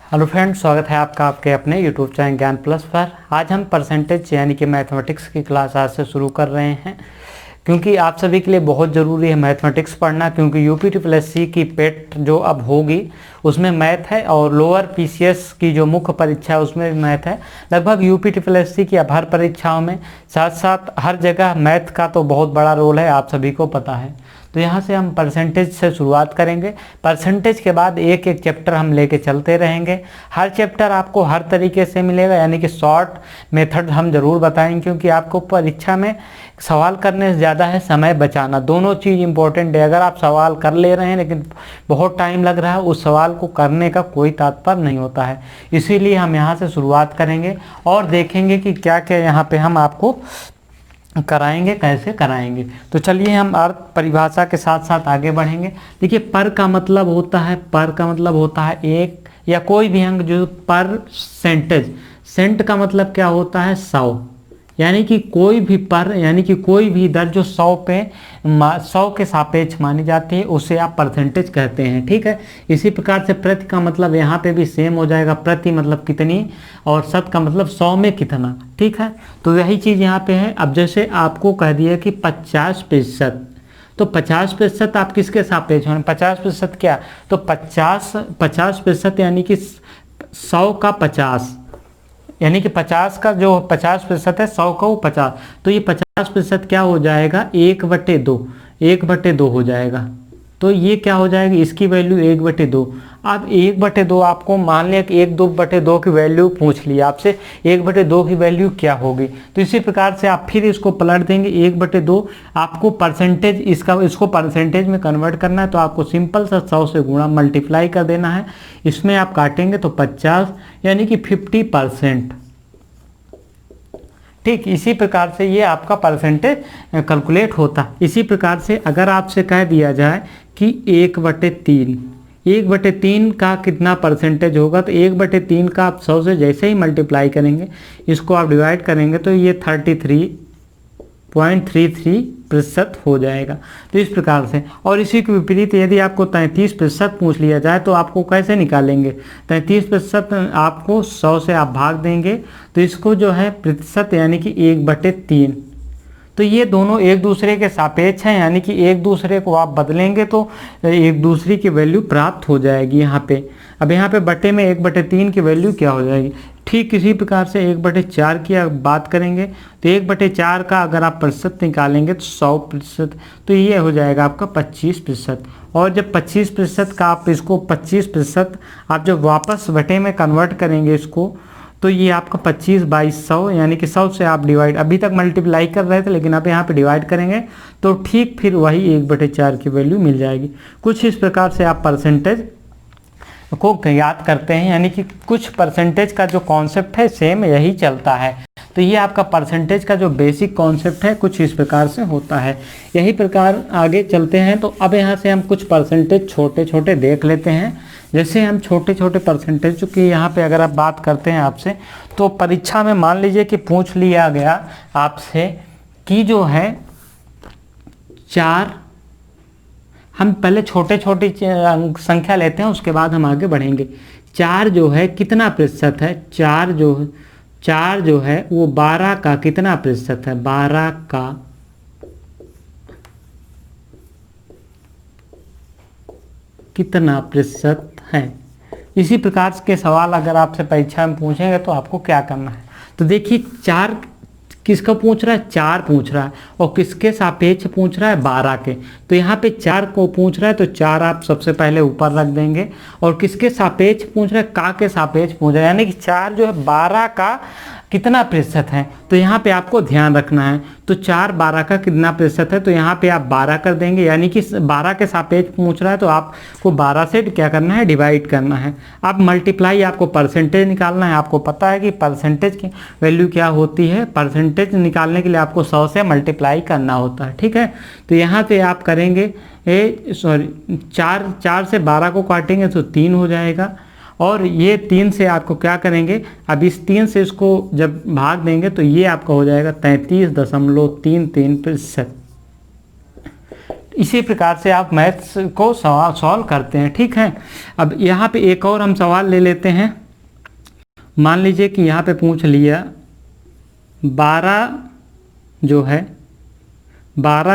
Hello friends, स्वागत है आपका आपके अपने यूट्यूब चैनल ज्ञान प्लस पर। आज हम परसेंटेज यानी कि मैथमेटिक्स की क्लास आज से शुरू कर रहे हैं, क्योंकि आप सभी के लिए बहुत ज़रूरी है मैथमेटिक्स पढ़ना। क्योंकि यूपी-सी की पेट जो अब होगी उसमें मैथ है, और लोअर पीसीएस की जो मुख्य परीक्षा है उसमें भी मैथ है। लगभग यूपी-सी की अब हर परीक्षाओं में साथ साथ हर जगह मैथ का तो बहुत बड़ा रोल है, आप सभी को पता है। तो यहाँ से हम परसेंटेज से शुरुआत करेंगे। परसेंटेज के बाद एक एक चैप्टर हम लेके चलते रहेंगे। हर चैप्टर आपको हर तरीके से मिलेगा, यानी कि शॉर्ट मेथड हम ज़रूर बताएंगे, क्योंकि आपको परीक्षा में सवाल करने से ज़्यादा है समय बचाना। दोनों चीज़ इंपॉर्टेंट है। अगर आप सवाल कर ले रहे हैं लेकिन बहुत टाइम लग रहा है, उस सवाल को करने का कोई तात्पर्य नहीं होता है। इसीलिए हम यहाँ से शुरुआत करेंगे और देखेंगे कि क्या क्या यहाँ पे हम आपको कराएंगे, कैसे कराएंगे। तो चलिए हम अर्थ परिभाषा के साथ साथ आगे बढ़ेंगे। देखिए, पर का मतलब होता है, पर का मतलब होता है एक या कोई भी अंक जो परसेंटेज। सेंट का मतलब क्या होता है? 100। यानी कि कोई भी पर यानी कि कोई भी दर जो 100 के सापेक्ष मानी जाती है उसे आप परसेंटेज कहते हैं। ठीक है। इसी प्रकार से प्रति का मतलब यहाँ पे भी सेम हो जाएगा। प्रति मतलब कितनी, और शत का मतलब 100 में कितना। ठीक है। तो यही चीज़ यहाँ पे है। अब जैसे आपको कह दिया कि 50%, तो 50% आप किसके सापेक्ष होंगे? 50% क्या? तो 50% यानी कि 100 का 50, यानी कि 50 का जो 50% है, 100 का वो 50। तो ये 50% क्या हो जाएगा? 1/2 हो जाएगा। तो ये क्या हो जाएगा? इसकी वैल्यू 1/2। अब 1/2 आपको मान लिया कि 1/2 की वैल्यू पूछ लिया आपसे, 1/2 की वैल्यू क्या होगी। तो इसी प्रकार से आप फिर इसको पलट देंगे। 1/2 आपको परसेंटेज इसको परसेंटेज में कन्वर्ट करना है, तो आपको सिंपल सा 100 से गुणा मल्टीप्लाई कर देना है। इसमें आप काटेंगे तो 50 यानी कि 50%। ठीक, इसी प्रकार से ये आपका परसेंटेज कैलकुलेट होता है। इसी प्रकार से अगर आपसे कह दिया जाए कि 1/3 का कितना परसेंटेज होगा, तो 1/3 का आप 100 से जैसे ही मल्टीप्लाई करेंगे, इसको आप डिवाइड करेंगे तो ये 33.33% हो जाएगा। तो इस प्रकार से। और इसी के विपरीत यदि आपको 33% पूछ लिया जाए तो आपको कैसे निकालेंगे? 33% आपको 100 से आप भाग देंगे, तो इसको जो है प्रतिशत यानी कि 1/3। तो ये दोनों एक दूसरे के सापेक्ष हैं, यानी कि एक दूसरे को आप बदलेंगे तो एक दूसरे की वैल्यू प्राप्त हो जाएगी यहाँ पे। अब यहाँ पे बटे में 1/3 की वैल्यू क्या हो जाएगी? ठीक इसी प्रकार से 1/4 की बात करेंगे, तो 1/4 का अगर आप प्रतिशत निकालेंगे तो 100%, तो ये हो जाएगा आपका 25%। और जब 25% का आप इसको 25% आप जब वापस बटे में कन्वर्ट करेंगे इसको, तो ये आपका 25/100 यानी कि 100 से आप डिवाइड, अभी तक मल्टीप्लाई कर रहे थे लेकिन आप यहाँ पे डिवाइड करेंगे तो ठीक फिर वही 1/4 की वैल्यू मिल जाएगी। कुछ इस प्रकार से आप परसेंटेज को याद करते हैं, यानी कि कुछ परसेंटेज का जो कॉन्सेप्ट है सेम यही चलता है। तो ये आपका परसेंटेज का जो बेसिक कॉन्सेप्ट है कुछ इस प्रकार से होता है। यही प्रकार आगे चलते हैं। तो अब यहाँ से हम कुछ परसेंटेज छोटे छोटे देख लेते हैं। जैसे हम छोटे छोटे परसेंटेज, चूँकि यहाँ पे अगर आप बात करते हैं आपसे, तो परीक्षा में मान लीजिए कि पूछ लिया गया आपसे कि जो है 4, हम पहले छोटे छोटी संख्या लेते हैं उसके बाद हम आगे बढ़ेंगे। 4 जो है कितना प्रतिशत है? 4 जो है वो 12 का कितना प्रतिशत है? 12 का कितना प्रतिशत है? इसी प्रकार के सवाल अगर आपसे परीक्षा में पूछेंगे तो आपको क्या करना है? तो देखिए, 4 किसका पूछ रहा है? 4 पूछ रहा है, और किसके सापेक्ष पूछ रहा है? 12 के। तो यहाँ पे 4 को पूछ रहा है तो 4 आप सबसे पहले ऊपर रख देंगे। और किसके सापेक्ष पूछ रहा है? का के सापेक्ष पूछ रहा है, यानी कि 4 जो है 12 का कितना प्रतिशत है। तो यहाँ पे आपको ध्यान रखना है। तो 4 12 का कितना प्रतिशत है, तो यहाँ पे आप 12 कर देंगे, यानी कि 12 के सापेक्ष पूछ रहा है तो आपको 12 से क्या करना है? डिवाइड करना है। अब मल्टीप्लाई आपको परसेंटेज निकालना है। आपको पता है कि परसेंटेज की वैल्यू क्या होती है। परसेंटेज निकालने के लिए आपको 100 से मल्टीप्लाई करना होता है। ठीक है। तो यहाँ पे आप करेंगे 4 से 12 को काटेंगे तो 3 हो जाएगा, और ये 3 से आपको क्या करेंगे? अब इस 3 से इसको जब भाग देंगे तो ये आपका हो जाएगा 33.33%। इसी प्रकार से आप मैथ्स को सॉल्व करते हैं। ठीक है, अब यहाँ पे एक और हम सवाल ले लेते हैं। मान लीजिए कि यहाँ पे पूछ लिया 12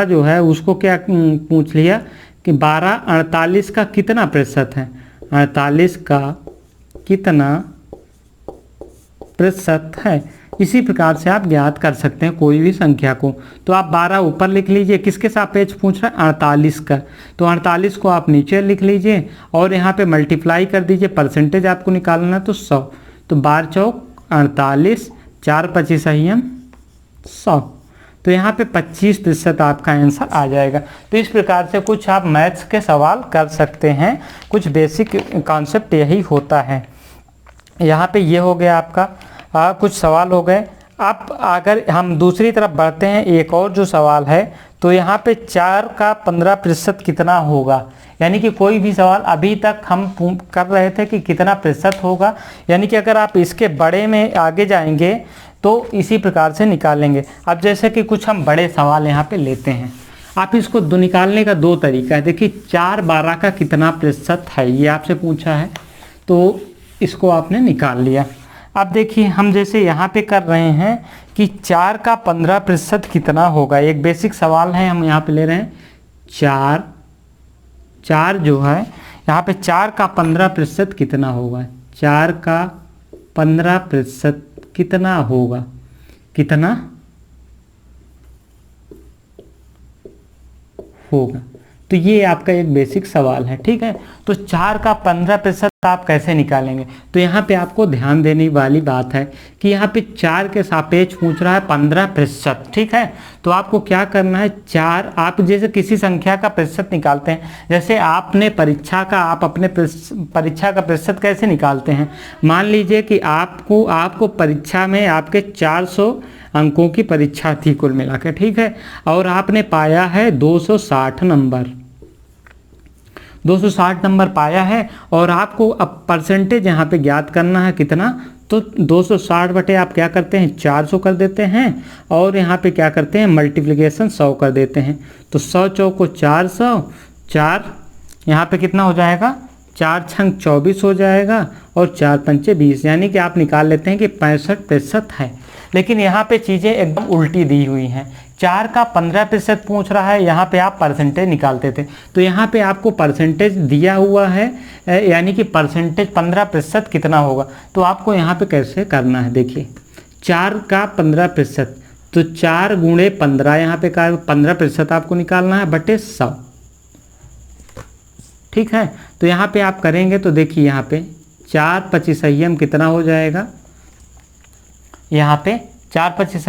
जो है उसको क्या पूछ लिया कि 12 48 का कितना प्रतिशत है, 48 का कितना प्रतिशत है। इसी प्रकार से आप ज्ञात कर सकते हैं कोई भी संख्या को। तो आप 12 ऊपर लिख लीजिए, किसके सापेक्ष पूछ रहा है, 48 का, तो 48 को आप नीचे लिख लीजिए और यहाँ पे मल्टीप्लाई कर दीजिए, परसेंटेज आपको निकालना तो 100, तो 12 चौक 48, 4 25 100, तो यहाँ पे 25% आपका आंसर आ जाएगा। तो इस प्रकार से कुछ आप मैथ्स के सवाल कर सकते हैं, कुछ बेसिक कॉन्सेप्ट यही होता है। यहाँ पे ये हो गया आपका कुछ सवाल हो गए। अब अगर हम दूसरी तरफ बढ़ते हैं, एक और जो सवाल है, तो यहाँ पे 4 का 15% कितना होगा, यानी कि कोई भी सवाल अभी तक हम कर रहे थे कि कितना प्रतिशत होगा, यानी कि अगर आप इसके बड़े में आगे जाएंगे तो इसी प्रकार से निकालेंगे। अब जैसे कि कुछ हम बड़े सवाल यहाँ पे लेते हैं, आप इसको निकालने का 2 तरीका है। देखिए 4 12 का कितना प्रतिशत है, ये आपसे पूछा है, तो इसको आपने निकाल लिया। अब देखिए हम जैसे यहाँ पे कर रहे हैं कि 4 का 15% कितना होगा, एक बेसिक सवाल है, हम यहाँ पे ले रहे हैं 4 जो है यहाँ पे 4 का 15% कितना होगा, 4 का 15% कितना होगा, कितना होगा, तो ये आपका एक बेसिक सवाल है। ठीक है, तो 4 का 15% आप कैसे निकालेंगे, तो यहाँ पे आपको ध्यान देने वाली बात है कि यहाँ पे 4 के सापेक्ष पूछ रहा है 15%। ठीक है, तो आपको क्या करना है, 4 आप जैसे किसी संख्या का प्रतिशत निकालते हैं, जैसे आपने आप अपने परीक्षा का प्रतिशत कैसे निकालते हैं। मान लीजिए कि आपको परीक्षा में आपके 400 अंकों की परीक्षा थी कुल मिला के, ठीक है, और आपने पाया है 260 नंबर, 260 नंबर पाया है, और आपको अब परसेंटेज यहाँ पे ज्ञात करना है कितना, तो 260 बटे आप क्या करते हैं 400 कर देते हैं, और यहाँ पे क्या करते हैं मल्टीप्लिकेशन 100 कर देते हैं, तो 100 चौको 400, 4 यहाँ पे कितना हो जाएगा, 4 छंग 24 हो जाएगा, और 4 पंचे 20, यानी कि आप निकाल लेते हैं कि 65% है। लेकिन यहाँ पे चीज़ें एकदम उल्टी दी हुई हैं, 4 का 15% पूछ रहा है, यहाँ पे आप परसेंटेज निकालते थे, तो यहाँ पे आपको परसेंटेज दिया हुआ है, यानी कि परसेंटेज 15% कितना होगा, तो आपको यहाँ पे कैसे करना है, देखिए 4 का 15%, तो 4 गुणे 15, यहाँ पे का 15% आपको निकालना है बटे 100। ठीक है, तो यहाँ पे आप करेंगे तो देखिए यहाँ पे 4 25 कितना हो जाएगा, यहाँ पे 4 25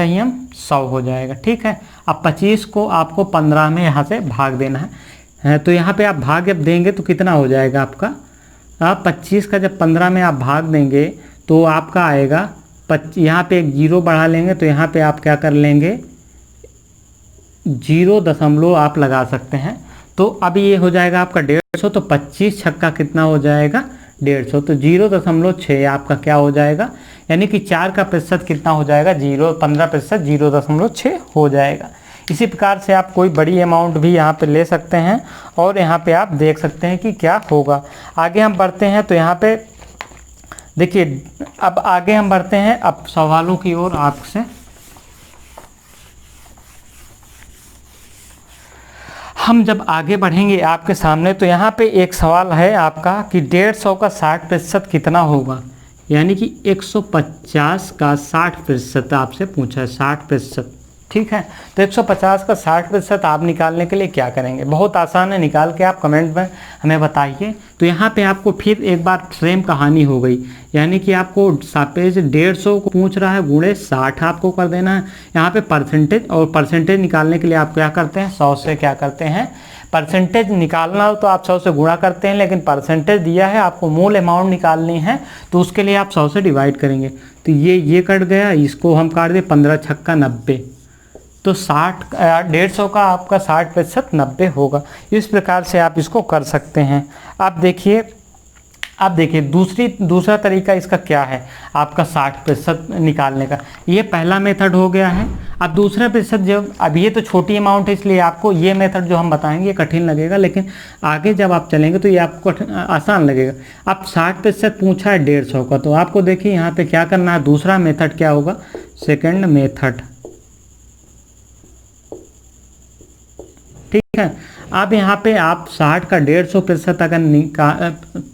100 हो जाएगा। ठीक है, अब 25 को आपको 15 में यहाँ से भाग देना है, तो यहाँ पे आप भाग जब देंगे तो कितना हो जाएगा आपका, 25 का जब 15 में आप भाग देंगे तो आपका आएगा यहाँ पे एक 0 बढ़ा लेंगे, तो यहाँ पे आप क्या कर लेंगे 0 आप लगा सकते हैं, तो अब ये हो जाएगा आपका 150, तो 25 छक्का कितना हो जाएगा 150, तो 0.6 आपका क्या हो जाएगा, यानी कि 4 का प्रतिशत कितना हो जाएगा 15% 0.6 हो जाएगा। इसी प्रकार से आप कोई बड़ी अमाउंट भी यहाँ पे ले सकते हैं, और यहाँ पे आप देख सकते हैं कि क्या होगा। आगे हम बढ़ते हैं, तो यहाँ पे देखिए अब आगे हम बढ़ते हैं अब सवालों की ओर आपसे। हम जब आगे बढ़ेंगे आपके सामने, तो यहाँ पे एक सवाल है आपका कि 150 का 60% कितना होगा, यानी कि 150 का 60% आपसे पूछा है, 60%। ठीक है, तो 150 का 60% आप निकालने के लिए क्या करेंगे, बहुत आसान है, निकाल के आप कमेंट में हमें बताइए। तो यहाँ पे आपको फिर एक बार सेम कहानी हो गई, यानी कि आपको सापेक्ष 150 को पूछ रहा है गुणे 60 आपको कर देना है यहाँ पे परसेंटेज, और परसेंटेज निकालने के लिए आप क्या करते हैं 100 से क्या करते हैं, परसेंटेज निकालना हो तो आप 100 से गुणा करते हैं, लेकिन परसेंटेज दिया है आपको मूल अमाउंट निकालनी है, तो उसके लिए आप 100 से डिवाइड करेंगे, तो ये कट गया, इसको हम काट दें 15 छक्का 90, तो 150 का आपका 60% 90 होगा। इस प्रकार से आप इसको कर सकते हैं। अब देखिए अब देखिए दूसरा तरीका इसका क्या है आपका 60% निकालने का। ये पहला मेथड हो गया है। अब दूसरा प्रतिशत, जब अब ये तो छोटी अमाउंट है इसलिए आपको ये मेथड जो हम बताएंगे ये कठिन लगेगा, लेकिन आगे जब आप चलेंगे तो ये आपको आसान लगेगा। अब 60% पूछा है 150 का, तो आपको देखिए यहाँ पे क्या करना है। दूसरा मेथड क्या होगा, सेकेंड मेथड, ठीक है। अब यहाँ पे आप 60 का 150% अगर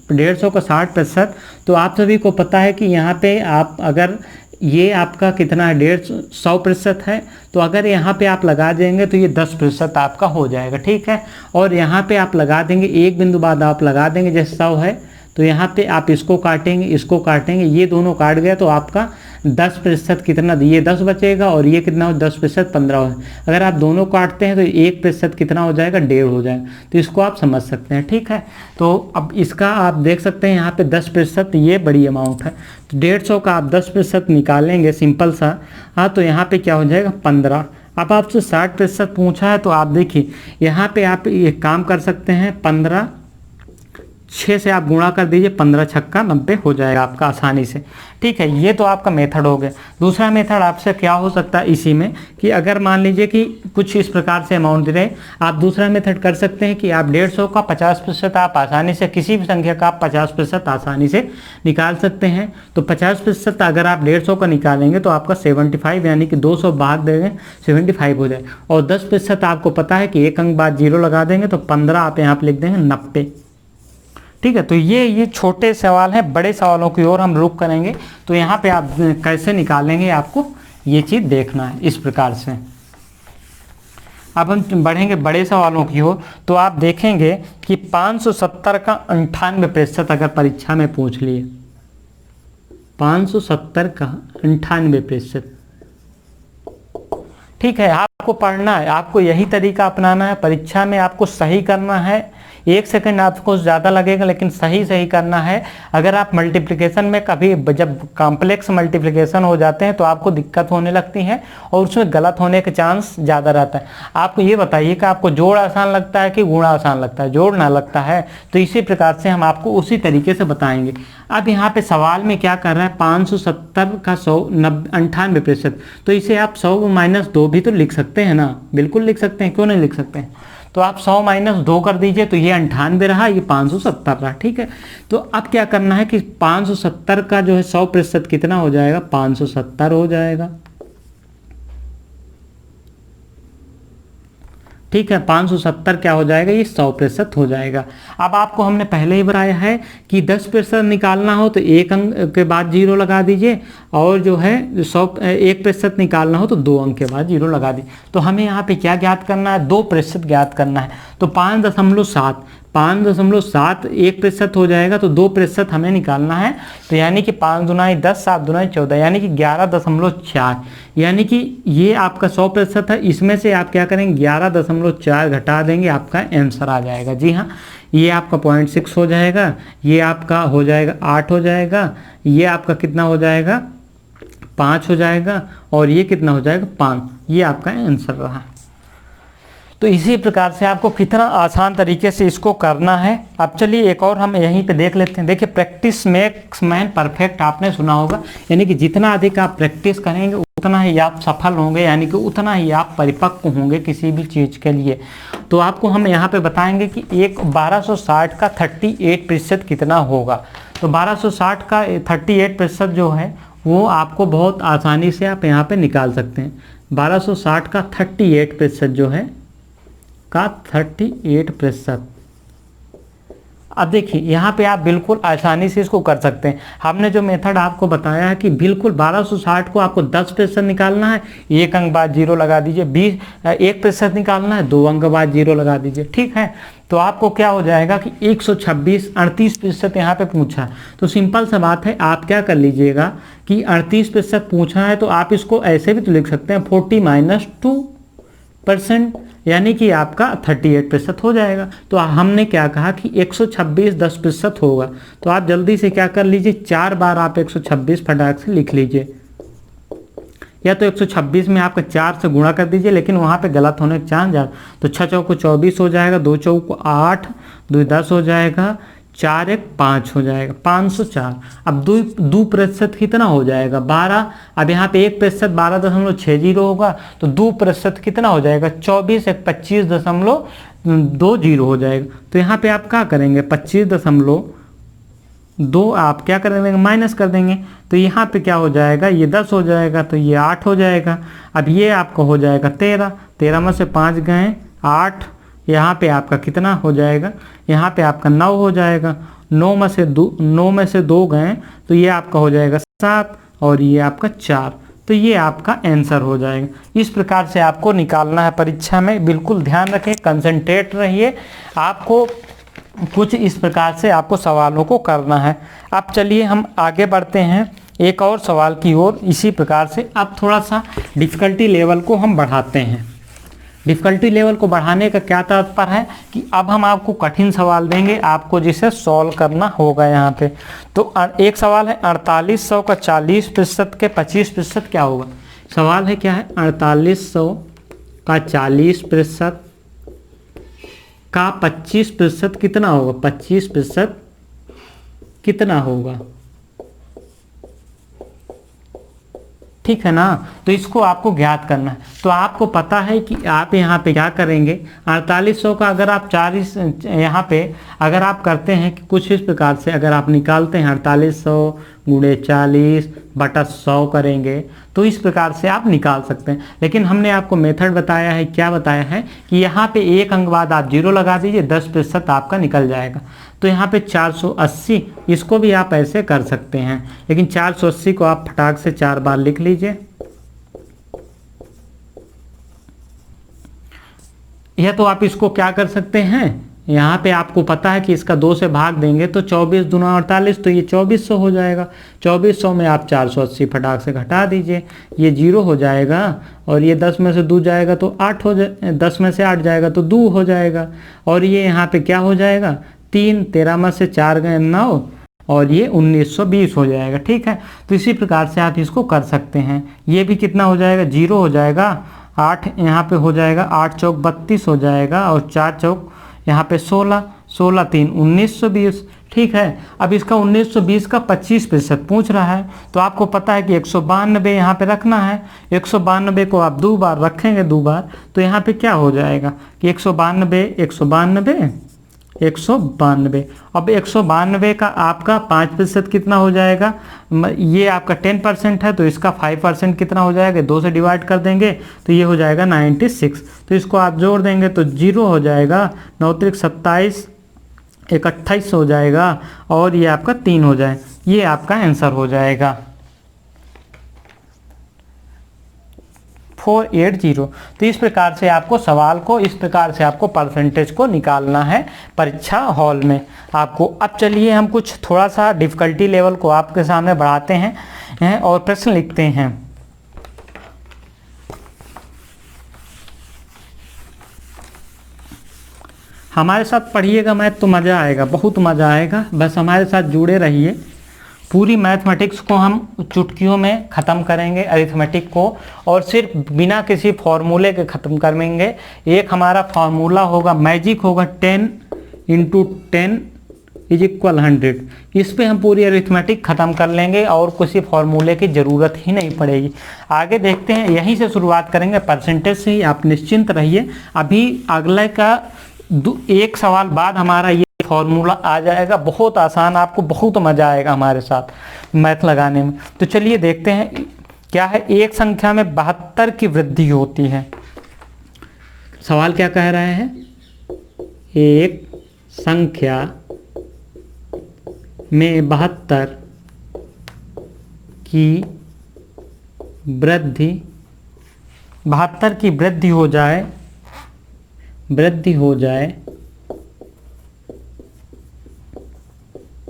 150 का 60%, तो आप सभी को पता है कि यहाँ पे आप अगर ये आपका कितना है 150% है, तो अगर यहाँ पे आप लगा देंगे तो ये 10% आपका हो जाएगा, ठीक है। और यहाँ पे आप लगा देंगे, एक बिंदु बाद आप लगा देंगे, जैसे 100 है तो यहाँ पे आप इसको काटेंगे, ये दोनों काट गया तो आपका 10% कितना, ये 10 बचेगा और ये कितना हो 10% 15 हो। अगर आप दोनों काटते हैं तो 1% कितना हो जाएगा, 1.5 हो जाएगा। तो इसको आप समझ सकते हैं, ठीक है। तो अब इसका आप देख सकते हैं यहाँ पे 10%, ये बड़ी अमाउंट है, तो 150 का आप 10% निकालेंगे सिंपल सा, हाँ, तो यहाँ पे क्या हो जाएगा 15। अब आपसे 60% पूछा है, तो आप देखिए यहाँ पे आप एक काम कर सकते हैं, 15 6 से आप गुणा कर दीजिए, 15 छक्का 90 हो जाएगा आपका आसानी से, ठीक है। ये तो आपका मेथड हो गया। दूसरा मेथड आपसे क्या हो सकता है इसी में, कि अगर मान लीजिए कि कुछ इस प्रकार से अमाउंट दे रहे, आप दूसरा मेथड कर सकते हैं कि आप 150 का 50% आप आसानी से, किसी भी संख्या का आप 50% आसानी से निकाल सकते हैं। तो 50% अगर आप 150 का निकालेंगे तो आपका 75, यानी कि 200 भाग देंगे 75 हो जाए। और 10% आपको पता है कि एक अंक बाद 0 लगा देंगे, तो 15 आप यहाँ पर लिख देंगे 90, ठीक है। तो ये छोटे सवाल हैं, बड़े सवालों की ओर हम रुख करेंगे। तो यहाँ पे आप कैसे निकालेंगे आपको ये चीज़ देखना है इस प्रकार से। अब हम बढ़ेंगे बड़े सवालों की ओर, तो आप देखेंगे कि 570 का 98% अगर परीक्षा में पूछ लिए, 570 का 98%, ठीक है। आपको पढ़ना है, आपको यही तरीका अपनाना है, परीक्षा में आपको सही करना है। 1 सेकंड आपको ज़्यादा लगेगा, लेकिन सही करना है। अगर आप मल्टीप्लिकेशन में कभी जब कॉम्प्लेक्स मल्टीप्लिकेशन हो जाते हैं तो आपको दिक्कत होने लगती है और उसमें गलत होने के चांस ज़्यादा रहता है। आपको ये बताइए कि आपको जोड़ आसान लगता है कि गुणा आसान लगता है, जोड़ना लगता है। तो इसी प्रकार से हम आपको उसी तरीके से बताएंगे। अब यहाँ पे सवाल में क्या कर रहा है, 570 का 98%, तो इसे आप 100 - 2 भी तो लिख सकते हैं ना, बिल्कुल लिख सकते हैं, क्यों नहीं लिख सकते हैं। तो आप 100 - 2 कर दीजिए, तो ये 98 रहा, ये 570 रहा, ठीक है। तो अब क्या करना है कि 570 का जो है 100% कितना हो जाएगा, 570 हो जाएगा, ठीक है। 570 क्या हो जाएगा, ये 100% हो जाएगा। अब आपको हमने पहले ही बताया है कि 10% निकालना हो तो एक अंक के बाद 0 लगा दीजिए, और जो है 1% निकालना हो तो 2 अंक के बाद 0 लगा दीजिए। तो हमें यहाँ पे क्या ज्ञात करना है, 2% ज्ञात करना है। तो 5.7 1% हो जाएगा, तो 2% हमें निकालना है। तो यानी कि 5 दूना 10, 7 दूना 14, यानी कि 11.4, यानी कि ये आपका 100% है। इसमें से आप क्या करेंगे, 11.4 घटा देंगे, आपका आंसर आ जाएगा। जी हाँ, ये आपका 0.6 हो जाएगा, ये आपका हो जाएगा 8 हो जाएगा, ये आपका कितना हो जाएगा 5 हो जाएगा, और ये कितना हो जाएगा 5। ये आपका आंसर रहा। तो इसी प्रकार से आपको कितना आसान तरीके से इसको करना है। अब चलिए एक और हम यहीं पे देख लेते हैं। देखिए, प्रैक्टिस मेक्स मैन परफेक्ट आपने सुना होगा, यानी कि जितना अधिक आप प्रैक्टिस करेंगे उतना ही आप सफल होंगे, यानी कि उतना ही आप परिपक्व होंगे किसी भी चीज़ के लिए। तो आपको हम यहाँ पे बताएंगे कि 1260 का 38% कितना होगा। तो 1260 का 38% जो है वो आपको बहुत आसानी से आप यहाँ पे निकाल सकते हैं। 1260 का 38% जो है का 38%। अब देखिए यहाँ पे आप बिल्कुल आसानी से इसको कर सकते हैं। हमने जो मेथड आपको बताया है कि बिल्कुल 1260 को आपको 10% निकालना है, एक अंक बाद 0 लगा दीजिए। 1% निकालना है, 2 अंक बाद 0 लगा दीजिए, ठीक है। तो आपको क्या हो जाएगा कि 126 38% यहाँ पे पूछा है। तो सिंपल सा बात है, आप क्या कर लीजिएगा कि 38% पूछा है तो आप इसको ऐसे भी तो लिख सकते हैं 40 - 2%, यानी कि आपका 38% हो जाएगा। तो हमने क्या कहा कि 126 10% होगा। तो आप जल्दी से क्या कर लीजिए, 4 बार आप 126 फटाक से लिख लीजिए, या तो 126 में आपका 4 से गुणा कर दीजिए, लेकिन वहाँ पे गलत होने के चांस ज़्यादा। तो 6 चौको 24 हो जाएगा, 2 चौको 8, 2 10 हो जाएगा, 4 एक 5 हो जाएगा 504। अब 2% कितना हो जाएगा 12। अब यहाँ पे 1% 12.60 होगा तो 2% कितना हो जाएगा 24 एक 25.20 हो जाएगा। तो यहाँ पे आप क्या करेंगे 25.2 आप क्या कर देंगे माइनस कर देंगे। तो यहाँ पे क्या हो जाएगा ये 10 हो जाएगा तो ये 8 हो जाएगा। अब ये आपका हो जाएगा 13 में से 5 गए 8। यहाँ पे आपका कितना हो जाएगा यहाँ पे आपका 9 हो जाएगा। 9 में से 2 गए तो ये आपका हो जाएगा 7 और ये आपका 4। तो ये आपका आंसर हो जाएगा। इस प्रकार से आपको निकालना है परीक्षा में। बिल्कुल ध्यान रखें, कंसंट्रेट रहिए। आपको कुछ इस प्रकार से आपको सवालों को करना है। अब चलिए हम आगे बढ़ते हैं एक और सवाल की ओर। इसी प्रकार से अब थोड़ा सा डिफ़िकल्टी लेवल को हम बढ़ाते हैं। डिफ़िकल्टी लेवल को बढ़ाने का क्या तात्पर्य है कि अब हम आपको कठिन सवाल देंगे आपको जिसे सॉल्व करना होगा यहाँ पे। तो एक सवाल है 4800 का 40% के 25% क्या होगा। सवाल है क्या है 4800 का 40% का 25% कितना होगा 25% कितना होगा। ठीक है ना। तो इसको आपको ज्ञात करना है। तो आपको पता है कि आप यहाँ पे क्या करेंगे 4800 का अगर आप 40 यहाँ पे अगर आप करते हैं कि कुछ इस प्रकार से अगर आप निकालते हैं 4800 गुणे 40 बटा 100 करेंगे तो इस प्रकार से आप निकाल सकते हैं। लेकिन हमने आपको मेथड बताया है, क्या बताया है कि यहाँ पे एक अंक बाद आप 0 लगा दीजिए 10% आपका निकल जाएगा। तो यहाँ पे 480 इसको भी आप ऐसे कर सकते हैं। लेकिन 480 को आप फटाक से 4 बार लिख लीजिए। यह तो आप इसको क्या कर सकते हैं यहाँ पे आपको पता है कि इसका 2 से भाग देंगे तो 24 दूना 48 तो ये 2400 हो जाएगा। 2400 में आप 480 फटाक से घटा दीजिए ये 0 हो जाएगा और ये 10 में से 2 जाएगा तो 8 हो जाए 10 में से 8 जाएगा तो 2 हो जाएगा। और ये यहाँ पे क्या हो जाएगा 3 13 में से 4 गए 9 और ये 1920 हो जाएगा। ठीक है। तो इसी प्रकार से आप इसको कर सकते हैं। ये भी कितना हो जाएगा 0 हो जाएगा 8 यहाँ पे हो जाएगा 8 चौक 32 हो जाएगा और 4 चौक यहाँ पे 16 16 3 1920। ठीक है। अब इसका 1920 का 25% पूछ रहा है तो आपको पता है कि 192 यहाँ पे रखना है। 192 को आप 2 बार रखेंगे 2 बार तो यहाँ पे क्या हो जाएगा कि 192 अब 192 का आपका 5% कितना हो जाएगा। ये आपका 10% है तो इसका 5% कितना हो जाएगा 2 से डिवाइड कर देंगे तो ये हो जाएगा 96। तो इसको आप जोड़ देंगे तो 0 हो जाएगा 9 त्रिक 27 एक 28 हो जाएगा और ये आपका 3 हो जाए। ये आपका आंसर हो जाएगा 480। तो इस प्रकार से आपको सवाल को इस प्रकार से आपको परसेंटेज को निकालना है परीक्षा हॉल में आपको। अब चलिए हम कुछ थोड़ा सा डिफ़िकल्टी लेवल को आपके सामने बढ़ाते हैं और प्रश्न लिखते हैं। हमारे साथ पढ़िएगा मैथ तो मज़ा आएगा, बहुत मज़ा आएगा। बस हमारे साथ जुड़े रहिए। पूरी मैथमेटिक्स को हम चुटकियों में ख़त्म करेंगे अरिथमेटिक को और सिर्फ बिना किसी फॉर्मूले के ख़त्म करेंगे। एक हमारा फार्मूला होगा मैजिक होगा 10 × 10 = 100। इस पे हम पूरी अरिथमेटिक ख़त्म कर लेंगे और किसी फार्मूले की ज़रूरत ही नहीं पड़ेगी। आगे देखते हैं, यहीं से शुरुआत करेंगे परसेंटेज से ही। आप निश्चिंत रहिए। अभी अगले का एक सवाल बाद हमारा ये फॉर्मूला आ जाएगा। बहुत आसान, आपको बहुत मज़ा आएगा हमारे साथ मैथ लगाने में। तो चलिए देखते हैं क्या है। एक संख्या में 72 की वृद्धि होती है। सवाल क्या कह रहे हैं, एक संख्या में 72 की वृद्धि हो जाए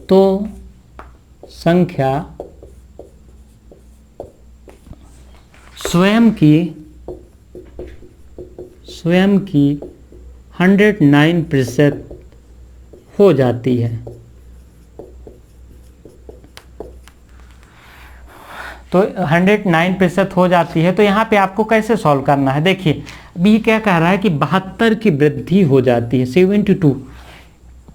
तो संख्या स्वयं की 109% हो जाती है। तो 109% हो जाती है। तो यहाँ पे आपको कैसे सॉल्व करना है, देखिए अभी क्या कह रहा है कि 72 की वृद्धि हो जाती है 72।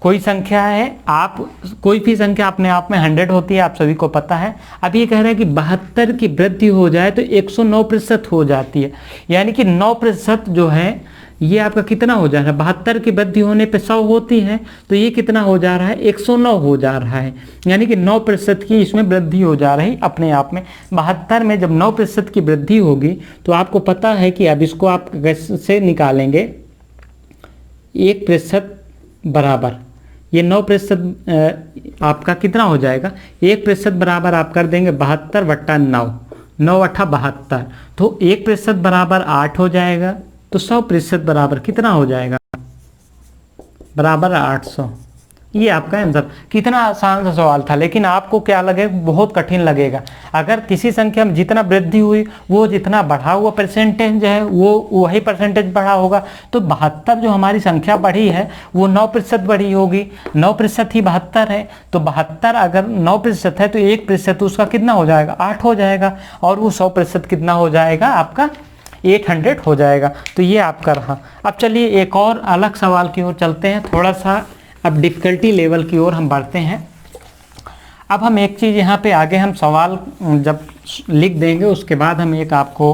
कोई संख्या है, आप कोई भी संख्या अपने आप में 100 होती है, आप सभी को पता है। अब ये कह रहा है कि 72 की वृद्धि हो जाए तो 109% हो जाती है, यानी कि 9% जो है ये आपका कितना हो जा रहा है, 72 की वृद्धि होने पे 100 होती है, तो ये कितना हो जा रहा है, 109 हो जा रहा है, यानी कि 9% की इसमें वृद्धि हो जा रही अपने आप में। 72 में जब 9% की वृद्धि होगी तो आपको पता है कि अब इसको आप कैसे निकालेंगे, 1% बराबर ये 9% आपका कितना हो जाएगा, 1% बराबर आप कर देंगे 72/9, 9×8 = 72, तो 1% बराबर 8 हो जाएगा, तो 100% बराबर कितना हो जाएगा, बराबर 800। ये आपका आंसर। कितना आसान सा सवाल था, लेकिन आपको क्या लगेगा, बहुत कठिन लगेगा। अगर किसी संख्या में जितना वृद्धि हुई वो जितना बढ़ा हुआ परसेंटेज है वो वही परसेंटेज बढ़ा होगा, तो 72 जो हमारी संख्या बढ़ी है वो 9% बढ़ी होगी, 9% ही 72 है, तो 72 अगर 9% है तो 1% उसका कितना हो जाएगा, 8 हो जाएगा, और वो 100% कितना हो जाएगा आपका 800 हो जाएगा। तो ये आपका रहा। अब चलिए एक और अलग सवाल की ओर चलते हैं, थोड़ा सा अब डिफ़िकल्टी लेवल की ओर हम बढ़ते हैं। अब हम एक चीज़ यहाँ पे आगे हम सवाल जब लिख देंगे उसके बाद हम एक आपको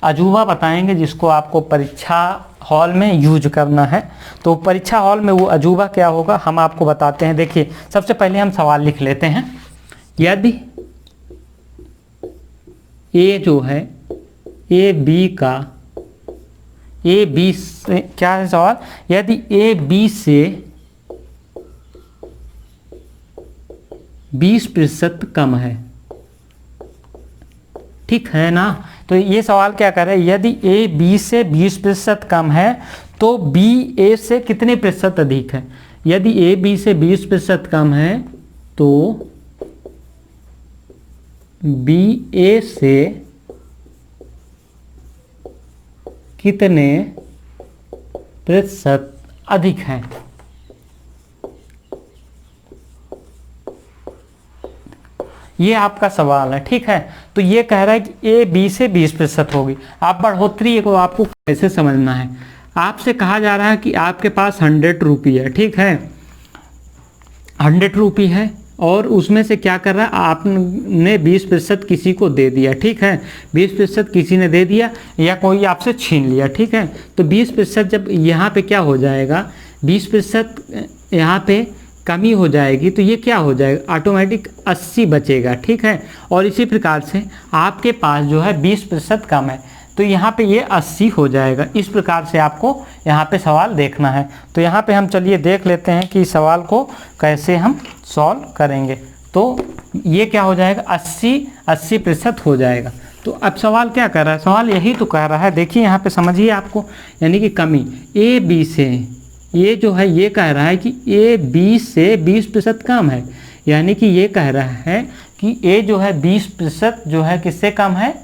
अजूबा बताएंगे जिसको आपको परीक्षा हॉल में यूज करना है। तो परीक्षा हॉल में वो अजूबा क्या होगा हम आपको बताते हैं। देखिए सबसे पहले हम सवाल लिख लेते हैं, यदि ए जो है ए बी से क्या है सवाल, यदि ए बी से 20% कम है, ठीक है ना। तो ये सवाल क्या कर रहा है, यदि ए बी से 20% कम है तो बी ए से कितने प्रतिशत अधिक है। यदि ए बी से 20% कम है तो बी ए से कितने प्रतिशत अधिक है। ये आपका सवाल है, ठीक है। तो ये कह रहा है कि ए बी से 20% होगी। आप बढ़ोतरी को आपको कैसे समझना है, आपसे कहा जा रहा है कि आपके पास 100 रुपये है, ठीक है, 100 रुपये है और उसमें से क्या कर रहा है, आपने 20% किसी को दे दिया, ठीक है, 20% किसी ने दे दिया या कोई आपसे छीन लिया, ठीक है। तो 20% जब यहाँ पे क्या हो जाएगा, 20% यहाँ पे कमी हो जाएगी तो ये क्या हो जाएगा, ऑटोमेटिक 80 बचेगा, ठीक है। और इसी प्रकार से आपके पास जो है 20% कम है तो यहाँ पे ये 80 हो जाएगा। इस प्रकार से आपको यहाँ पे सवाल देखना है। तो यहाँ पे हम चलिए देख लेते हैं कि सवाल को कैसे हम सॉल्व करेंगे। तो ये क्या हो जाएगा, 80% हो जाएगा। तो अब सवाल क्या कर रहा है, सवाल यही तो कह रहा है, देखिए यहाँ पे समझिए आपको, यानी कि कमी ए बी से, ये जो है ये कह रहा है कि ए बी से 20% कम है, यानी कि ये कह रहा है कि ए जो है 20% जो है किससे कम है,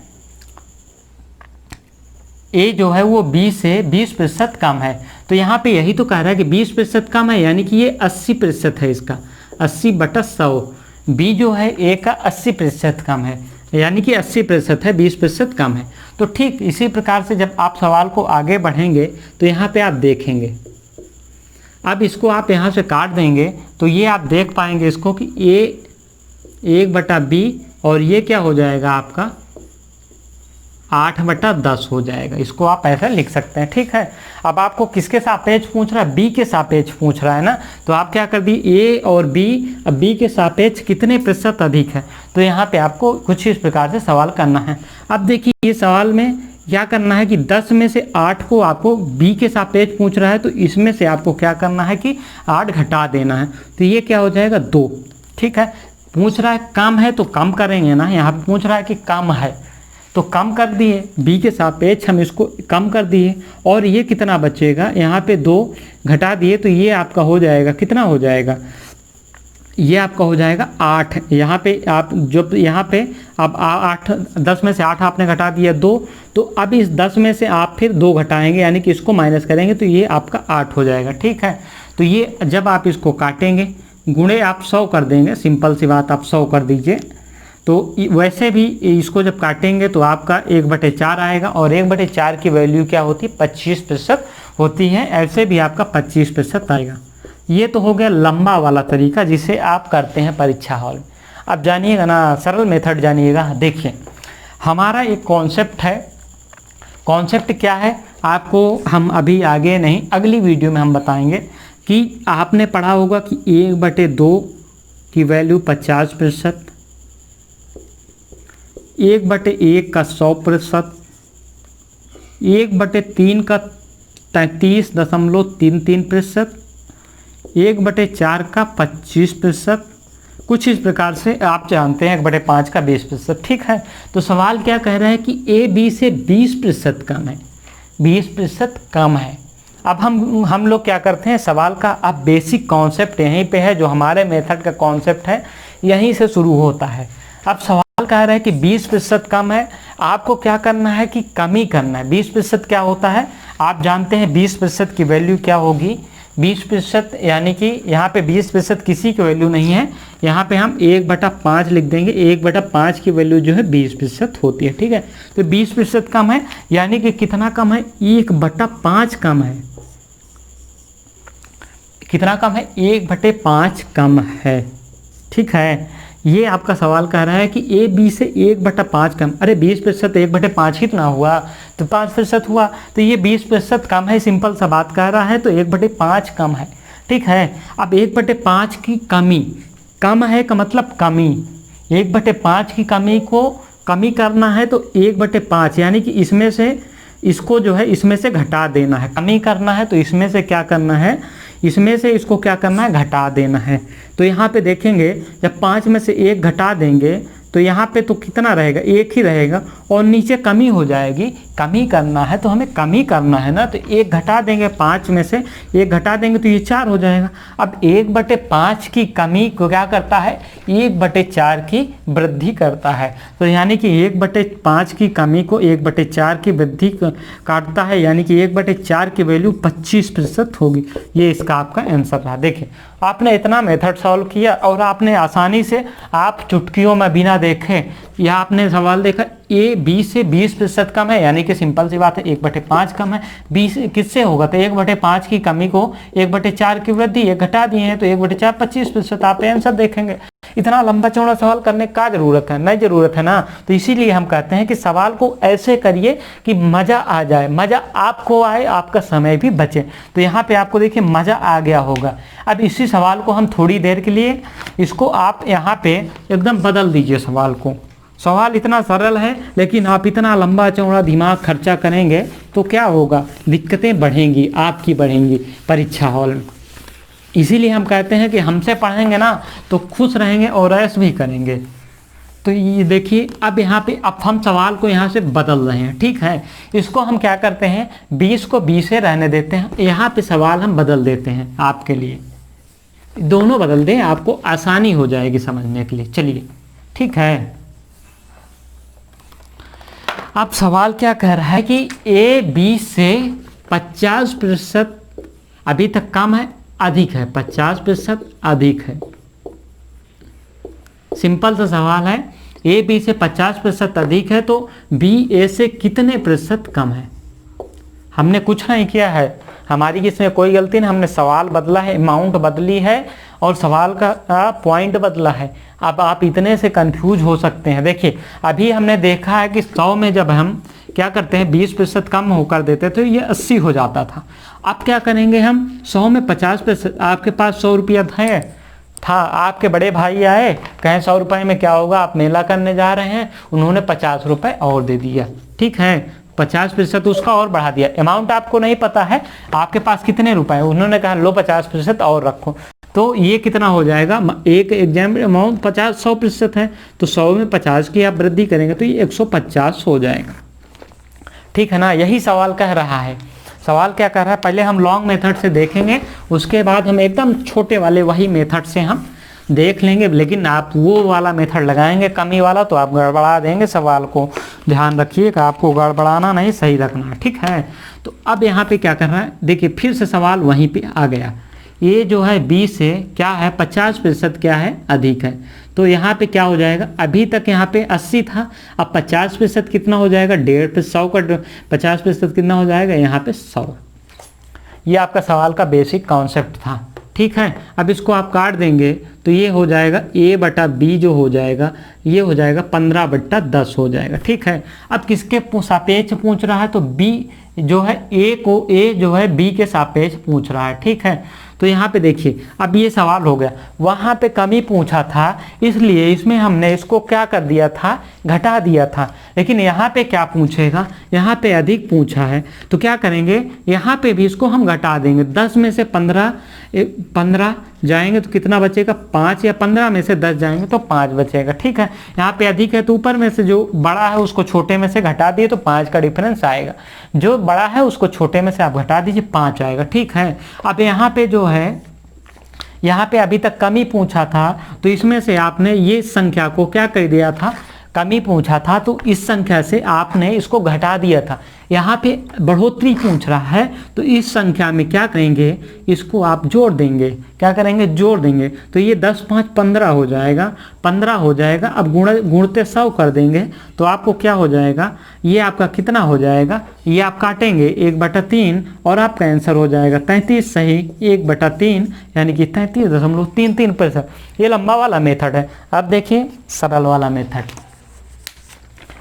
ए जो है वो बी से 20% कम है। तो यहाँ पे यही तो कह रहा है कि 20% कम है, यानी कि ये 80% है, इसका 80/100। बी जो है ए का 80% कम है, यानी कि 80% है, 20% कम है। तो ठीक इसी प्रकार से जब आप सवाल को आगे बढ़ेंगे तो यहाँ पे आप देखेंगे, अब इसको आप यहाँ से काट देंगे तो ये आप देख पाएंगे इसको कि ए 1/b और ये क्या हो जाएगा आपका 8/10 हो जाएगा। इसको आप ऐसा लिख सकते हैं, ठीक है। अब आपको किसके सापेक्ष पूछ रहा है, बी के सापेक्ष पूछ रहा है ना, तो आप क्या कर दी, ए और बी, अब बी के सापेक्ष कितने प्रतिशत अधिक है। तो यहाँ पे आपको कुछ इस प्रकार से सवाल करना है। अब देखिए ये सवाल में क्या करना है कि 10 में से 8 को आपको बी के सापेक्ष पूछ रहा है, तो इसमें से आपको क्या करना है कि 8 घटा देना है। तो ये क्या हो जाएगा 2, ठीक है। पूछ रहा है कम है तो कम करेंगे ना, यहाँ पे पूछ रहा है कि कम है तो कम कर दिए, बी के सापेक्ष हम इसको कम कर दिए और ये कितना बचेगा, यहाँ पे 2 घटा दिए तो ये आपका हो जाएगा, कितना हो जाएगा, ये आपका हो जाएगा 8। यहाँ पे आप जो यहाँ पे अब 8, 10 में से 8 आपने घटा दिया 2, तो अब इस 10 में से आप फिर 2 घटाएंगे, यानी कि इसको माइनस करेंगे तो ये आपका 8 हो जाएगा, ठीक है। तो ये जब आप इसको काटेंगे, गुणे आप 100 कर देंगे, सिंपल सी बात, आप 100 कर दीजिए। तो वैसे भी इसको जब काटेंगे तो आपका 1/4 आएगा और 1/4 की वैल्यू क्या होती है, 25% होती है। ऐसे भी आपका 25% आएगा। ये तो हो गया लंबा वाला तरीका जिसे आप करते हैं परीक्षा हॉल में। अब जानिएगा ना सरल मेथड जानिएगा। देखिए हमारा एक कॉन्सेप्ट है, कॉन्सेप्ट क्या है आपको हम अभी आगे नहीं अगली वीडियो में हम बताएंगे कि आपने पढ़ा होगा कि 1/2 की वैल्यू 50%, 1/1 का 100%, 1/3 का 33.33%, 1/4 का 25%, कुछ इस प्रकार से आप जानते हैं 1/5 का 20%। ठीक है, तो सवाल क्या कह रहे हैं कि ए बी से 20% कम है, 20% कम है। अब हम लोग क्या करते हैं, सवाल का अब बेसिक कॉन्सेप्ट यहीं पे है, जो हमारे मेथड का कॉन्सेप्ट है यहीं से शुरू होता है। अब सवाल कह रहा है कि 20% कम है, आपको क्या करना है कि कमी करना है। 20% क्या होता है आप जानते हैं, 20% की वैल्यू क्या होगी, 20% यानी कि यहाँ पे 20% किसी की वैल्यू नहीं है, यहाँ पे हम 1/5 लिख देंगे। 1/5 की वैल्यू जो है 20% होती है। ठीक है, तो 20% कम है यानी कि कितना कम है, 1/5 कम है। कितना कम है, 1/5 कम है। ठीक है, ये आपका सवाल कह रहा है कि ए बी से 1/5 कम। अरे 20% 1/5 कितना हुआ, तो 5% हुआ, तो ये 20% कम है, सिंपल सा बात कह रहा है, तो 1/5 कम है। ठीक है, अब 1/5 की कमी, कम है का मतलब कमी, 1/5 की कमी को कमी करना है तो 1/5 यानी कि इसमें से इसको जो है इसमें से घटा देना है। कमी करना है तो इसमें से क्या करना है, इसमें से इसको क्या करना है, घटा देना है। तो यहाँ पे देखेंगे जब 5 में से 1 घटा देंगे तो यहाँ पे तो कितना रहेगा, 1 ही रहेगा और नीचे कमी हो जाएगी। कमी करना है तो हमें कमी करना है ना, तो 1 घटा देंगे, 5 में से 1 घटा देंगे तो ये 4 हो जाएगा। अब 1/5 की कमी को क्या करता है, 1/4 की वृद्धि करता है। तो यानी कि 1/5 की कमी को 1/4 की वृद्धि काटता है, यानी कि 1/4 की वैल्यू 25% होगी। ये इसका आपका आंसर रहा। देखिए आपने इतना मेथड सॉल्व किया और आपने आसानी से आप चुटकियों में बिना देखे यह आपने सवाल देखा, ए बी से 20% कम है, यानी कि सिंपल सी बात है 1/5 कम है। 20 किससे होगा, तो 1/5 की कमी को 1/4 की वृद्धि, 1 घटा दिए हैं तो 1/4 25%। आप आंसर देखेंगे। इतना लंबा चौड़ा सवाल करने का जरूरत है, नहीं जरूरत है ना। तो इसीलिए हम कहते हैं कि सवाल को ऐसे करिए कि मजा आ जाए, मजा आपको आए, आपका समय भी बचे। तो यहाँ पे आपको देखिए मजा आ गया होगा। अब इसी सवाल को हम थोड़ी देर के लिए इसको आप यहाँ पे एकदम बदल दीजिए सवाल को। सवाल इतना सरल है लेकिन आप इतना लंबा चौड़ा दिमाग खर्चा करेंगे तो क्या होगा, दिक्कतें बढ़ेंगी, आपकी बढ़ेंगी परीक्षा हॉल में। इसीलिए हम कहते हैं कि हमसे पढ़ेंगे ना तो खुश रहेंगे और ऐश भी करेंगे। तो ये देखिए अब यहाँ पे अब हम सवाल को यहाँ से बदल रहे हैं। ठीक है, इसको हम क्या करते हैं, 20 को 20 से रहने देते हैं, यहाँ पे सवाल हम बदल देते हैं आपके लिए। दोनों बदल दें, आपको आसानी हो जाएगी समझने के लिए। चलिए ठीक है, अब सवाल क्या कह रहा है कि ए बी से 50% अभी तक कम है, अधिक है, 50% अधिक है। सिंपल सा सवाल है, ए बी से 50% अधिक है तो बी ए से कितने प्रतिशत कम है। हमने कुछ नहीं किया है, हमारी इसमें कोई गलती नहीं, हमने सवाल बदला है, अमाउंट बदली है और सवाल का पॉइंट बदला है। अब आप इतने से कंफ्यूज हो सकते हैं। देखिए अभी हमने देखा है कि 100 में जब हम क्या करते हैं 20% कम होकर देते तो ये 80 हो जाता था। अब क्या करेंगे हम, 100 में 50%, आपके पास 100 रुपया था, आपके बड़े भाई आए, कहें 100 रुपये में क्या होगा, आप मेला करने जा रहे हैं, उन्होंने 50 रुपये और दे दिया। ठीक है, 50% उसका और बढ़ा दिया। अमाउंट आपको नहीं पता है आपके पास कितने रुपए, उन्होंने कहा लो 50% और रखो, तो ये कितना हो जाएगा, एक एग्जाम अमाउंट 100% है तो 100 में 50 की आप वृद्धि करेंगे तो ये 150 हो जाएगा। ठीक है ना, यही सवाल कह रहा है। सवाल क्या कह रहा है, पहले हम लॉन्ग मेथड से देखेंगे, उसके बाद हम एकदम छोटे वाले वही मेथड से हम देख लेंगे। लेकिन आप वो वाला मेथड लगाएंगे कमी वाला तो आप गड़बड़ा देंगे सवाल को। ध्यान रखिएगा, आपको गड़बड़ाना नहीं, सही रखना है। ठीक है, तो अब यहाँ पे क्या कर रहा है, देखिए फिर से सवाल वहीं पे आ गया। ये जो है 20 से क्या है 50% क्या है, अधिक है। तो यहाँ पे क्या हो जाएगा, अभी तक यहाँ पे 80 था, अब 50% कितना हो जाएगा, 150, 100 का 50% कितना हो जाएगा, यहाँ पे 100। ये आपका सवाल का बेसिक कॉन्सेप्ट था। ठीक है। अब इसको आप काट देंगे तो ये हो जाएगा a बटा b जो हो जाएगा ये हो जाएगा 15/10 हो जाएगा, ठीक है। अब किसके सापेक्ष पूछ रहा है तो b जो है a जो है b के सापेक्ष पूछ रहा है, ठीक है। तो यहाँ पे देखिए अब ये सवाल हो गया, वहाँ पे कमी पूछा था इसलिए इसमें हमने इसको क्या कर दिया था, घटा दिया था। लेकिन यहाँ पे क्या पूछेगा, यहाँ पे अधिक पूछा है तो क्या करेंगे, यहाँ पे भी इसको हम घटा देंगे। 10 में से 15 जाएंगे तो कितना बचेगा 5, या 15 में से 10 जाएंगे तो 5 बचेगा, ठीक है। यहाँ पे अधिक है तो ऊपर में से जो बड़ा है उसको छोटे में से घटा दिए तो 5 का डिफरेंस आएगा। जो बड़ा है उसको छोटे में से आप घटा दीजिए 5 आएगा, ठीक है। अब यहाँ पे जो है यहाँ पे अभी तक कमी पूछा था तो इसमें से आपने ये संख्या को क्या कर दिया था, कमी पूछा था तो इस संख्या से आपने इसको घटा दिया था। यहाँ पे बढ़ोतरी पूछ रहा है तो इस संख्या में क्या करेंगे, इसको आप जोड़ देंगे, क्या करेंगे जोड़ देंगे। तो ये 10 5 15 हो जाएगा, 15 हो जाएगा। अब गुणते 100 कर देंगे तो आपको क्या हो जाएगा, ये आपका कितना हो जाएगा, ये आप काटेंगे 1/3 और आपका आंसर हो जाएगा 33 सही, 1/3 यानी कि 33.33%। ये लंबा वाला मेथड है। अब देखिए सरल वाला मेथड।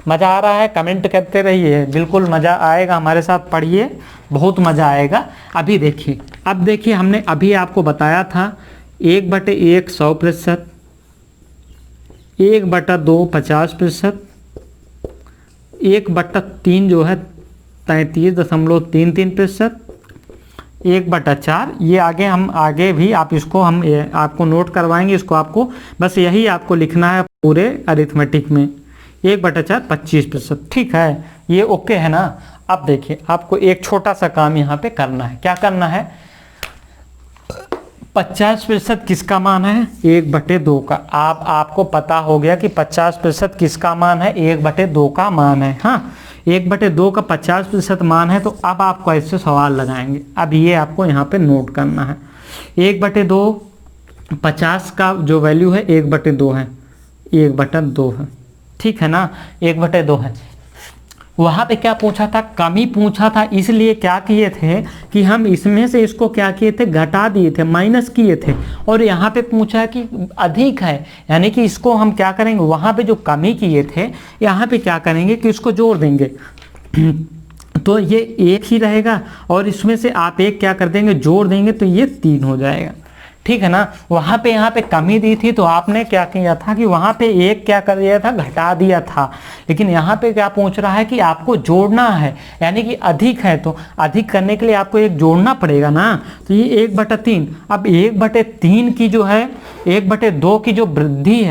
मज़ा आ रहा है कमेंट करते रहिए, बिल्कुल मज़ा आएगा, हमारे साथ पढ़िए, बहुत मज़ा आएगा। अभी देखिए, अब देखिए हमने अभी आपको बताया था 1/1 100%, 1/2 50%, 1/3 जो है 33.33%, 1/4 ये आगे हम आगे भी आप इसको हम आपको नोट करवाएंगे। इसको आपको बस यही आपको लिखना है पूरे अरिथमेटिक में, 1/4 25%, ठीक है। ये ओके है ना। अब देखिए आपको एक छोटा सा काम यहाँ पे करना है, क्या करना है, 50% किसका मान है, 1/2 का। आपको पता हो गया कि 50% किसका मान है, 1/2 का मान है। हाँ 1/2 का 50% मान है। तो अब आपको ऐसे सवाल लगाएंगे। अब ये आपको यहाँ पे नोट करना है, 1/2 50 का जो वैल्यू है 1/2 है, 1/2 है, ठीक है ना, 1/2 है। वहाँ पे क्या पूछा था, कमी पूछा था, इसलिए क्या किए थे कि हम इसमें से इसको क्या किए थे, घटा दिए थे, माइनस किए थे। और यहाँ पे पूछा कि अधिक है, यानी कि इसको हम क्या करेंगे, वहाँ पे जो कमी किए थे यहाँ पे क्या करेंगे कि इसको जोड़ देंगे तो ये 1 ही रहेगा और इसमें से आप 1 क्या कर देंगे, जोड़ देंगे तो ये 3 हो जाएगा, ठीक है ना। वहाँ पे यहाँ पे कमी दी थी तो आपने क्या किया था कि वहाँ पे 1 क्या कर दिया था, घटा दिया था। लेकिन यहाँ पे क्या पूछ रहा है कि आपको जोड़ना है, यानी कि अधिक है तो अधिक करने के लिए आपको 1 जोड़ना पड़ेगा ना। तो ये 1/3। अब 1/3 की जो है 1/2 की जो वृद्धि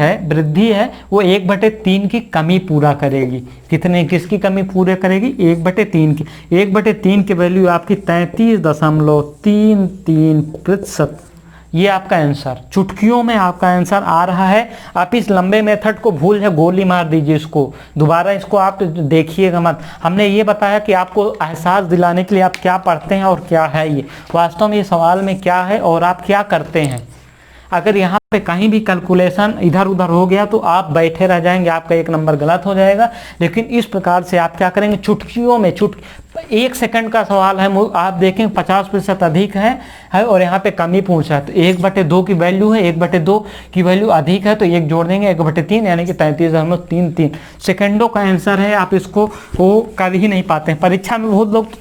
है वो 1/3 की कमी पूरा करेगी। कितने किसकी कमी पूरे करेगी, 1/3 की। 1/3 की वैल्यू आपकी 33.33%। ये आपका आंसर, चुटकियों में आपका आंसर आ रहा है। आप इस लंबे मेथड को भूल जाए, गोली मार दीजिए इसको, दोबारा इसको आप देखिएगा मत। हमने ये बताया कि आपको एहसास दिलाने के लिए आप क्या पढ़ते हैं और क्या है ये वास्तव में, ये सवाल में क्या है और आप क्या करते हैं। अगर यहाँ पे कहीं भी कैलकुलेशन इधर उधर हो गया तो आप बैठे रह जाएंगे, आपका 1 नंबर गलत हो जाएगा। लेकिन इस प्रकार से आप क्या करेंगे, चुटकियों में 1 सेकंड का सवाल है, आप देखें 50% अधिक है और यहाँ पे कमी पूछा है तो 1/2 की वैल्यू है, 1/2 की वैल्यू अधिक है तो 1 जोड़ देंगे, 1/3 यानी कि 33.33 सेकंडों का आंसर है। आप इसको वो कर ही नहीं पाते हैं। परीक्षा में बहुत लोग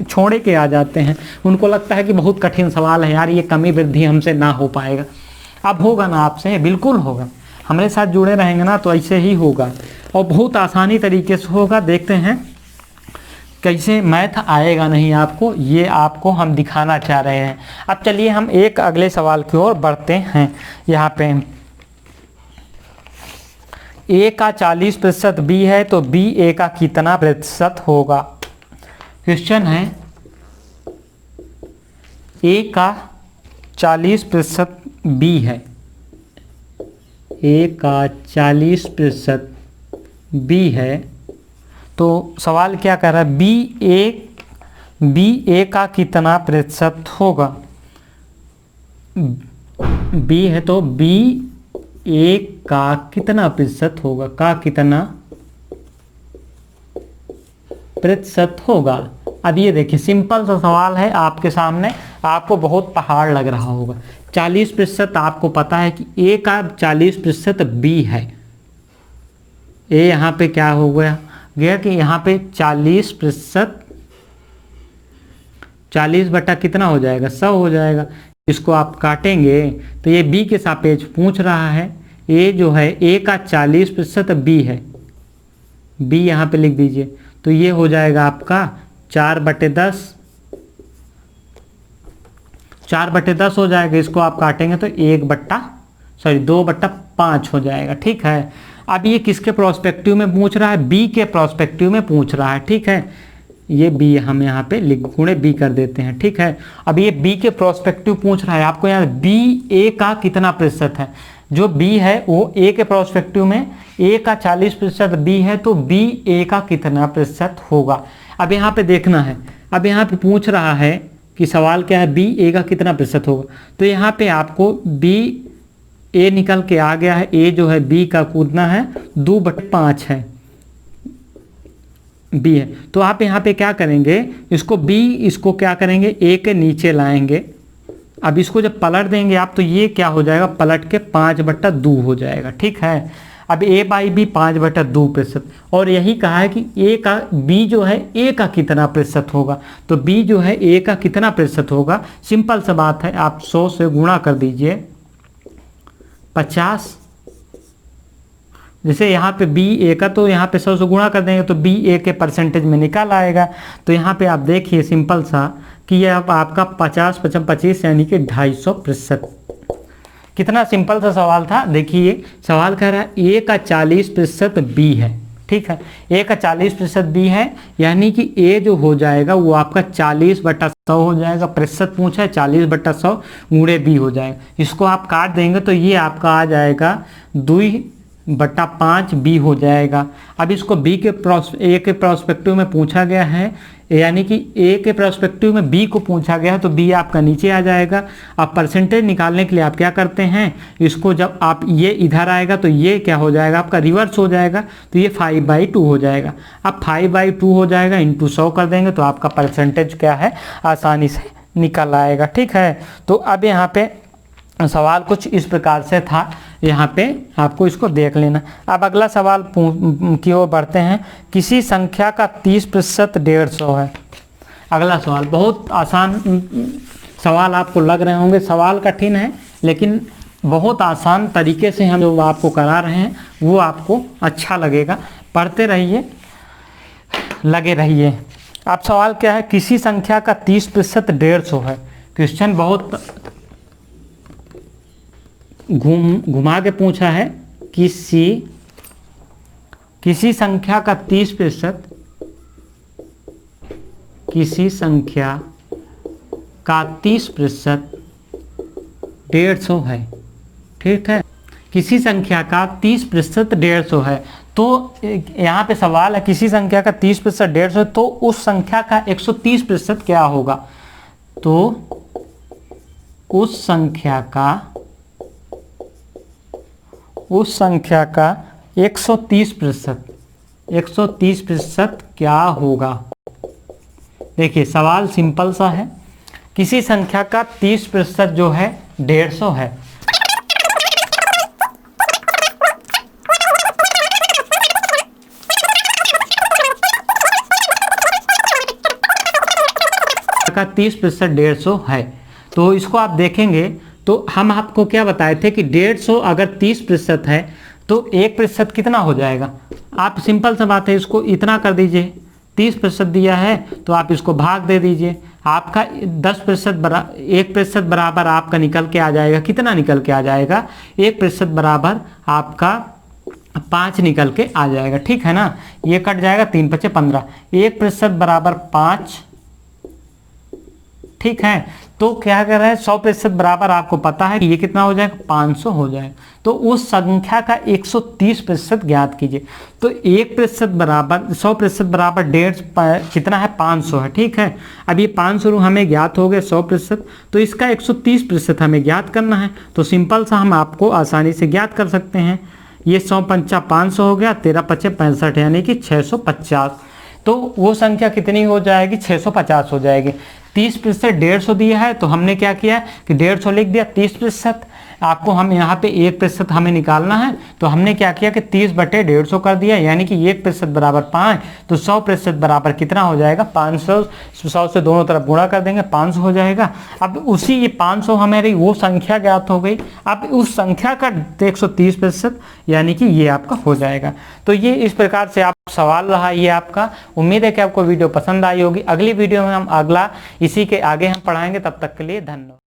छोड़े के आ जाते हैं, उनको लगता है कि बहुत कठिन सवाल है यार, ये कमी वृद्धि हमसे ना हो पाएगा। अब होगा ना आपसे, बिल्कुल होगा। हमारे साथ जुड़े रहेंगे ना तो ऐसे ही होगा और बहुत आसानी तरीके से होगा। देखते हैं कैसे मैथ आएगा नहीं आपको, ये आपको हम दिखाना चाह रहे हैं। अब चलिए हम एक अगले सवाल की ओर बढ़ते हैं। यहाँ पे a का 40% b है तो b a का कितना प्रतिशत होगा। क्वेश्चन है a का 40% b है, a का 40% b है तो सवाल क्या कर रहा है, b a का कितना प्रतिशत होगा। b है तो b a का कितना प्रतिशत होगा, का कितना प्रतिशत होगा। अब ये देखिए सिंपल सा सवाल है आपके सामने, आपको बहुत पहाड़ लग रहा होगा। 40% आपको पता है कि ए का 40% बी है। ए यहाँ पे क्या हो गया कि यहाँ पे 40%, 40 बटा कितना हो जाएगा, 100 हो जाएगा। इसको आप काटेंगे तो ये बी के सापेक्ष पूछ रहा है। ए जो है ए का 40% बी है, बी यहाँ पे लिख दीजिए। तो ये हो जाएगा आपका 4/10, 4/10 हो जाएगा। इसको आप काटेंगे तो 2/5 हो जाएगा। ठीक है, अब ये किसके प्रोस्पेक्टिव में पूछ रहा है, बी के प्रोस्पेक्टिव में पूछ रहा है। ठीक है, ये बी हम यहाँ पे गुणे बी कर देते हैं। ठीक है, अब ये बी के प्रोस्पेक्टिव पूछ रहा है आपको, यहाँ बी ए का कितना प्रतिशत है। जो बी है वो ए के प्रोस्पेक्टिव में ए का 40% बी है, तो बी ए का कितना प्रतिशत होगा। अब यहाँ पे देखना है, अब यहाँ पे पूछ रहा है कि सवाल क्या है, बी ए का कितना प्रतिशत होगा। तो यहाँ पे आपको बी ए निकल के आ गया है। ए जो है बी का कूदना है 2/5 है, बी है। तो आप यहाँ पे क्या करेंगे, इसको बी, इसको क्या करेंगे, ए के नीचे लाएंगे। अब इसको जब पलट देंगे आप तो ये क्या हो जाएगा, पलट के 5/2 हो जाएगा। ठीक है, अब ए बाई बी 5/2%। और यही कहा है कि ए का बी जो है ए का कितना प्रतिशत होगा। तो बी जो है ए का कितना प्रतिशत होगा, सिंपल सा बात है, आप 100 से गुणा कर दीजिए 50। जैसे यहाँ पे बी ए का, तो यहाँ पे 100 से गुणा कर देंगे तो बी ए के परसेंटेज में निकल आएगा। तो यहाँ पे आप देखिए सिंपल सा कि ये अब आपका 50 55 25 यानी कि 250%। कितना सिंपल सा सवाल था। देखिए सवाल कह रहा है ए का 40% बी है। ठीक है, ए का 40% बी है, यानी कि ए जो हो जाएगा वो आपका 40/100 हो जाएगा। प्रतिशत पूछा है, 40/100 गुणे बी हो जाएगा। इसको आप काट देंगे तो ये आपका आ जाएगा 2/5 बी हो जाएगा। अब इसको बी के ए के प्रोस्पेक्टिव में पूछा गया है, यानी कि ए के प्रोस्पेक्टिव में बी को पूछा गया है, तो बी आपका नीचे आ जाएगा। अब परसेंटेज निकालने के लिए आप क्या करते हैं, इसको जब आप ये इधर आएगा तो ये क्या हो जाएगा, आपका रिवर्स हो जाएगा। तो ये 5/2 हो जाएगा। अब 5/2 हो जाएगा, इंटू 100 कर देंगे तो आपका परसेंटेज क्या है, आसानी से निकल आएगा। ठीक है, तो अब यहाँ पे सवाल कुछ इस प्रकार से था, यहाँ पे आपको इसको देख लेना। अब अगला सवाल की ओर बढ़ते हैं। किसी संख्या का 30% 150 है। अगला सवाल बहुत आसान सवाल आपको लग रहे होंगे, सवाल कठिन है लेकिन बहुत आसान तरीके से हम जो आपको करा रहे हैं वो आपको अच्छा लगेगा। पढ़ते रहिए, लगे रहिए। अब सवाल क्या है, किसी संख्या का 30% 150 है। क्वेश्चन बहुत घुमा के पूछा है। किसी संख्या का 30%, किसी संख्या का 30% 150 है। ठीक है, किसी संख्या का 30% 150 है। तो यहाँ पे सवाल है किसी संख्या का 30% 150, तो उस संख्या का 130% क्या होगा। तो उस संख्या का 130% क्या होगा। देखिए सवाल सिंपल सा है, किसी संख्या का 30% जो है 150 है। का 30% 150 है। तो इसको आप देखेंगे तो हम आपको क्या बताए थे कि 150 अगर 30% है तो 1% कितना हो जाएगा। आप सिंपल सा बात है, इसको इतना कर दीजिए, 30% दिया है तो आप इसको भाग दे दीजिए। आपका 1% बराबर आपका निकल के आ जाएगा। कितना निकल के आ जाएगा, 1% बराबर आपका 5 निकल के आ जाएगा। ठीक है ना, ये कट जाएगा, 3 × 5 = 15। 1% बराबर 5। ठीक है, तो क्या कर रहा है, 100% बराबर आपको पता है कि ये कितना हो जाएगा, 500 हो जाएगा। तो उस संख्या का 130% ज्ञात कीजिए। तो 1% बराबर 100% बराबर 1.5 कितना है, 500 है। ठीक है, अब ये 500 हमें ज्ञात हो गया 100%, तो इसका 130% हमें ज्ञात करना है। तो सिंपल सा हम आपको आसानी से ज्ञात कर सकते हैं। ये 100 × 5 = 500 हो गया, 13 × 5 = 65 यानी कि 650। तो वो संख्या कितनी हो जाएगी, 650 हो जाएगी। 30% 150 दिया है तो हमने क्या किया कि 150 लिख दिया। 30% आपको हम यहाँ पे 1% हमें निकालना है तो हमने क्या किया कि 30/150 कर दिया, यानी कि 1% बराबर 5, तो 100% बराबर कितना हो जाएगा 500। 100 से दोनों तरफ गुणा कर देंगे 500 हो जाएगा। अब उसी ये 500 हमारी वो संख्या ज्ञात हो गई, अब उस संख्या का 130%, यानी कि ये आपका हो जाएगा। तो ये इस प्रकार से आप सवाल रहा ये आपका। उम्मीद है कि आपको वीडियो पसंद आई होगी। अगली वीडियो में हम अगला इसी के आगे हम पढ़ाएंगे। तब तक के लिए धन्यवाद।